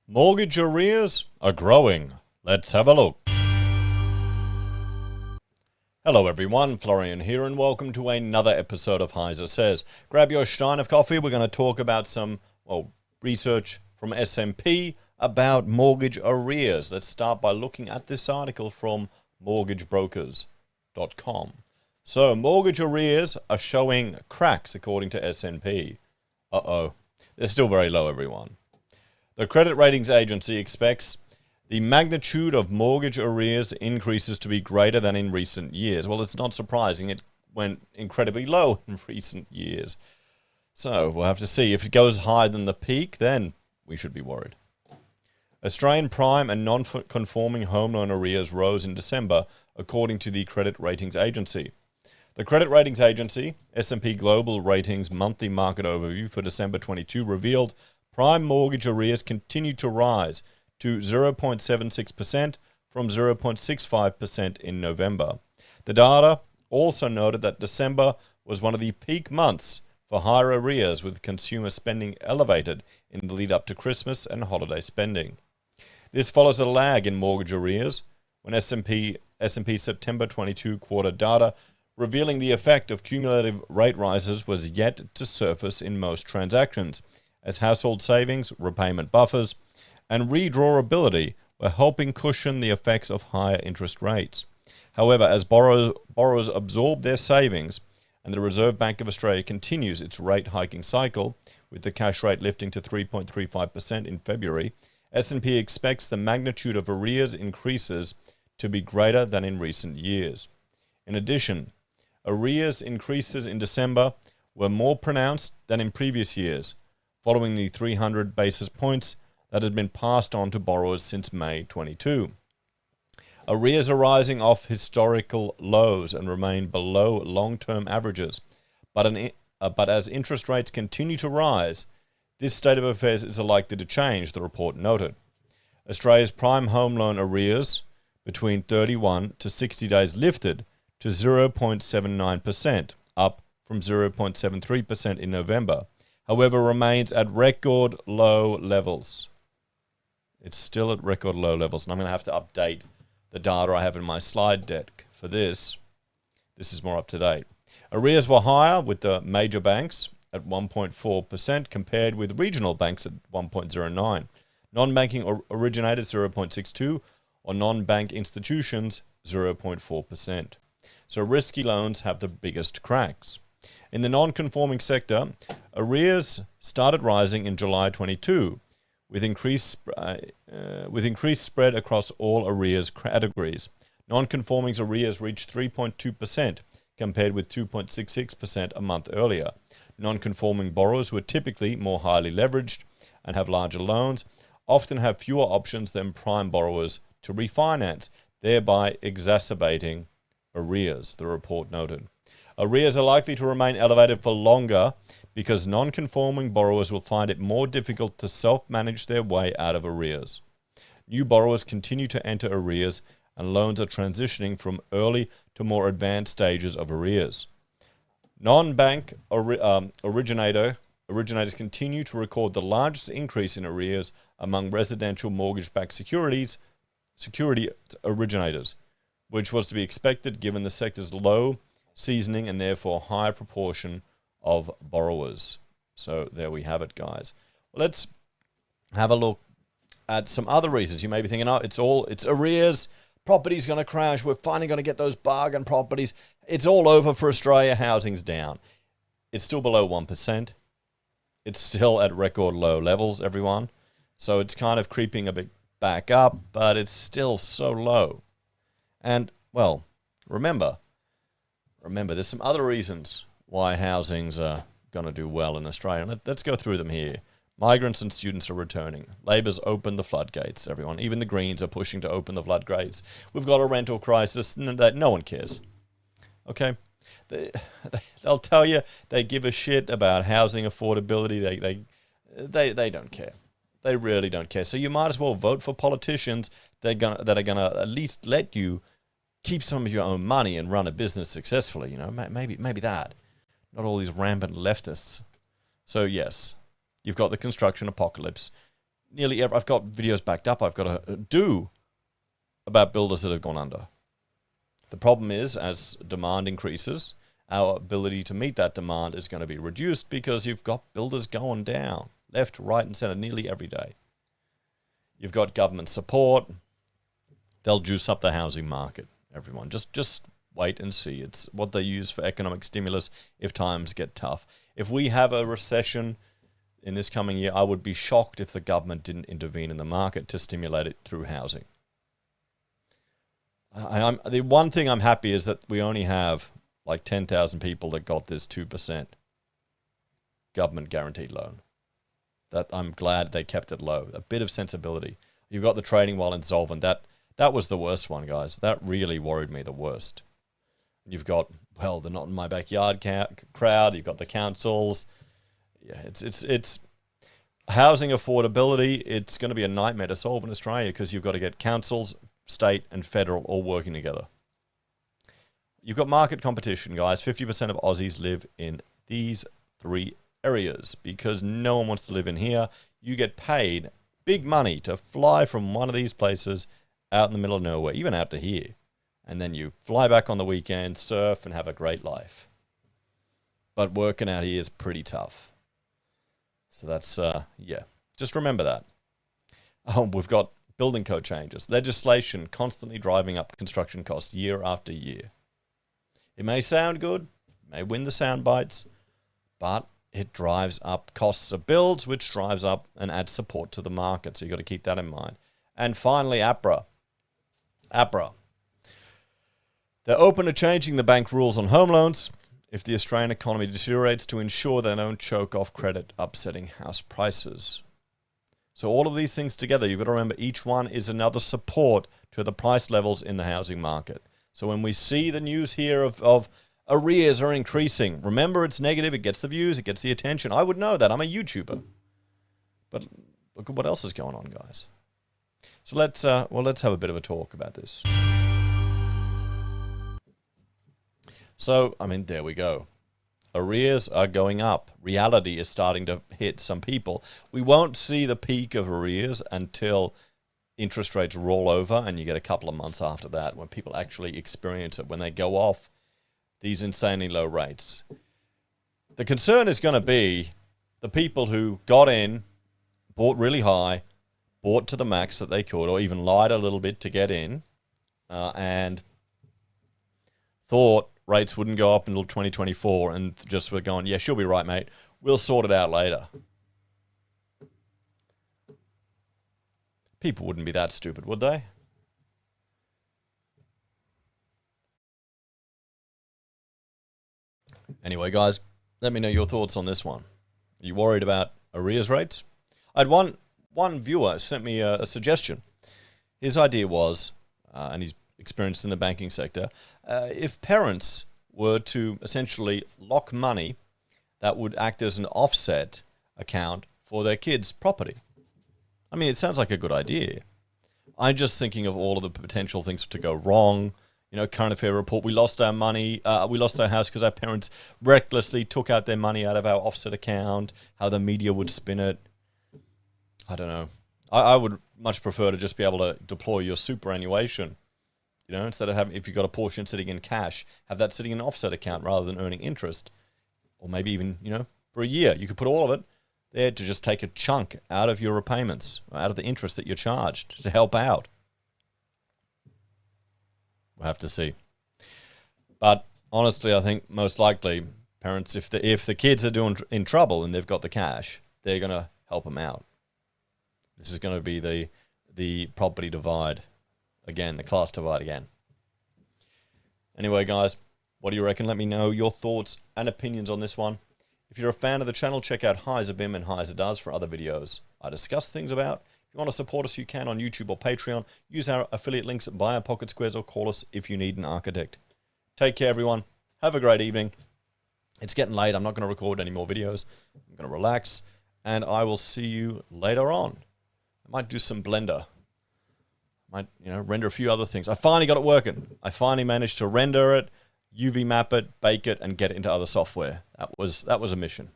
Mortgage arrears are growing. Let's have a look. Hello everyone, Florian here and welcome to another episode of HeiseSays. Grab your stein of coffee. We're going to talk about some research from S&P about mortgage arrears. Let's start by looking at this article from mortgagebrokers.com. So mortgage arrears are showing cracks according to S&P. They're still very low, everyone. The credit ratings agency expects the magnitude of mortgage arrears increases to be greater than in recent years. Well, it's not surprising. It went incredibly low in recent years. So we'll have to see. If it goes higher than the peak, then we should be worried. Australian prime and non-conforming home loan arrears rose in December, according to the credit ratings agency. The credit ratings agency, S&P Global Ratings monthly market overview for December 22, revealed prime mortgage arrears continued to rise to 0.76% from 0.65% in November. The data also noted that December was one of the peak months for higher arrears, with consumer spending elevated in the lead up to Christmas and holiday spending. This follows a lag in mortgage arrears when S&P September 22 quarter data revealing the effect of cumulative rate rises was yet to surface in most transactions, as household savings, repayment buffers, and redrawability were helping cushion the effects of higher interest rates. However, as borrowers absorb their savings and the Reserve Bank of Australia continues its rate hiking cycle, with the cash rate lifting to 3.35% in February, S&P expects the magnitude of arrears increases to be greater than in recent years. In addition, arrears increases in December were more pronounced than in previous years, following the 300 basis points that had been passed on to borrowers since May 22. Arrears are rising off historical lows and remain below long-term averages, but as interest rates continue to rise, this state of affairs is likely to change, the report noted. Australia's prime home loan arrears between 31 to 60 days lifted to 0.79%, up from 0.73% in November. However, remains at record low levels. It's still at record low levels, and I'm going to have to update the data I have in my slide deck for this. This is more up to date. Arrears were higher with the major banks at 1.4% compared with regional banks at 1.09%. Non-banking originators 0.62%, or non-bank institutions 0.4%. So risky loans have the biggest cracks. In the non-conforming sector, arrears started rising in July 22, with increased spread across all arrears categories. Non-conforming arrears reached 3.2%, compared with 2.66% a month earlier. Non-conforming borrowers, who are typically more highly leveraged and have larger loans, often have fewer options than prime borrowers to refinance, thereby exacerbating arrears, the report noted. Arrears are likely to remain elevated for longer because non-conforming borrowers will find it more difficult to self-manage their way out of arrears. New borrowers continue to enter arrears, and loans are transitioning from early to more advanced stages of arrears. Non-bank originators continue to record the largest increase in arrears among residential mortgage-backed security originators, which was to be expected given the sector's low seasoning and therefore high proportion of borrowers. So there we have it, guys. Let's have a look at some other reasons. You may be thinking, it's arrears, property's going to crash, we're finally going to get those bargain properties. It's all over for Australia, housing's down. It's still below 1%. It's still at record low levels, everyone. So it's kind of creeping a bit back up, but it's still so low. And, well, remember, there's some other reasons why housing's going to do well in Australia. Let's go through them here. Migrants and students are returning. Labor's opened the floodgates, everyone. Even the Greens are pushing to open the floodgates. We've got a rental crisis that no one cares. Okay? They'll tell you they give a shit about housing affordability. They don't care. They really don't care. So you might as well vote for politicians that are gonna at least let you keep some of your own money and run a business successfully. You know, maybe that. Not all these rampant leftists. So yes, you've got the construction apocalypse. I've got videos backed up. I've got to do about builders that have gone under. The problem is, as demand increases, our ability to meet that demand is going to be reduced because you've got builders going down left, right, and center nearly every day. You've got government support. They'll juice up the housing market, everyone. Just wait and see. It's what they use for economic stimulus if times get tough. If we have a recession in this coming year, I would be shocked if the government didn't intervene in the market to stimulate it through housing. The one thing I'm happy is that we only have like 10,000 people that got this 2% government guaranteed loan. That I'm glad they kept it low. A bit of sensibility. You've got the trading while insolvent. That was the worst one, guys. That really worried me the worst. You've got, well, the not in my backyard crowd. You've got the councils. Yeah, it's housing affordability. It's going to be a nightmare to solve in Australia because you've got to get councils, state and federal all working together. You've got market competition, guys. 50% of Aussies live in these three areas because no one wants to live in here. You get paid big money to fly from one of these places out in the middle of nowhere, even out to here. And then you fly back on the weekend, surf, and have a great life. But working out here is pretty tough. So that's, yeah, just remember that. Oh, we've got building code changes. Legislation constantly driving up construction costs year after year. It may sound good, may win the sound bites, but it drives up costs of builds, which drives up and adds support to the market. So you've got to keep that in mind. And finally, APRA. They're open to changing the bank rules on home loans if the Australian economy deteriorates to ensure they don't choke off credit, upsetting house prices. So all of these things together, you've got to remember each one is another support to the price levels in the housing market. So when we see the news here of arrears are increasing, remember it's negative, it gets the views, it gets the attention. I would know that. I'm a YouTuber. But look at what else is going on, guys. So let's have a bit of a talk about this. So, I mean, there we go. Arrears are going up. Reality is starting to hit some people. We won't see the peak of arrears until interest rates roll over, and you get a couple of months after that when people actually experience it, when they go off these insanely low rates. The concern is going to be the people who got in, bought really high, bought to the max that they could, or even lied a little bit to get in, and thought rates wouldn't go up until 2024 and just were going, yeah, she'll be right, mate. We'll sort it out later. People wouldn't be that stupid, would they? Anyway, guys, let me know your thoughts on this one. Are you worried about arrears rates? I had one viewer sent me a suggestion. His idea was, and he's experienced in the banking sector, if parents were to essentially lock money that would act as an offset account for their kids' property. I mean, it sounds like a good idea. I'm just thinking of all of the potential things to go wrong. You know, current affair report, we lost our money, we lost our house because our parents recklessly took out their money out of our offset account, how the media would spin it. I don't know. I would much prefer to just be able to deploy your superannuation. You know, instead of having, if you've got a portion sitting in cash, have that sitting in an offset account rather than earning interest. Or maybe even, you know, for a year, you could put all of it there to just take a chunk out of your repayments, out of the interest that you're charged to help out. We'll have to see. But honestly, I think most likely parents, if the kids are in trouble and they've got the cash, they're going to help them out. This is going to be the property divide again, the class divide again. Anyway, guys, what do you reckon? Let me know your thoughts and opinions on this one. If you're a fan of the channel, check out HeiseBim and Heise Does for other videos I discuss things about. If you want to support us, you can on YouTube or Patreon. Use our affiliate links, buy our Pocket Squares, or call us if you need an architect. Take care, everyone. Have a great evening. It's getting late. I'm not going to record any more videos. I'm going to relax, and I will see you later on. I might do some Blender. Might, you know, render a few other things. I finally got it working. I finally managed to render it, UV map it, bake it, and get it into other software. That was a mission.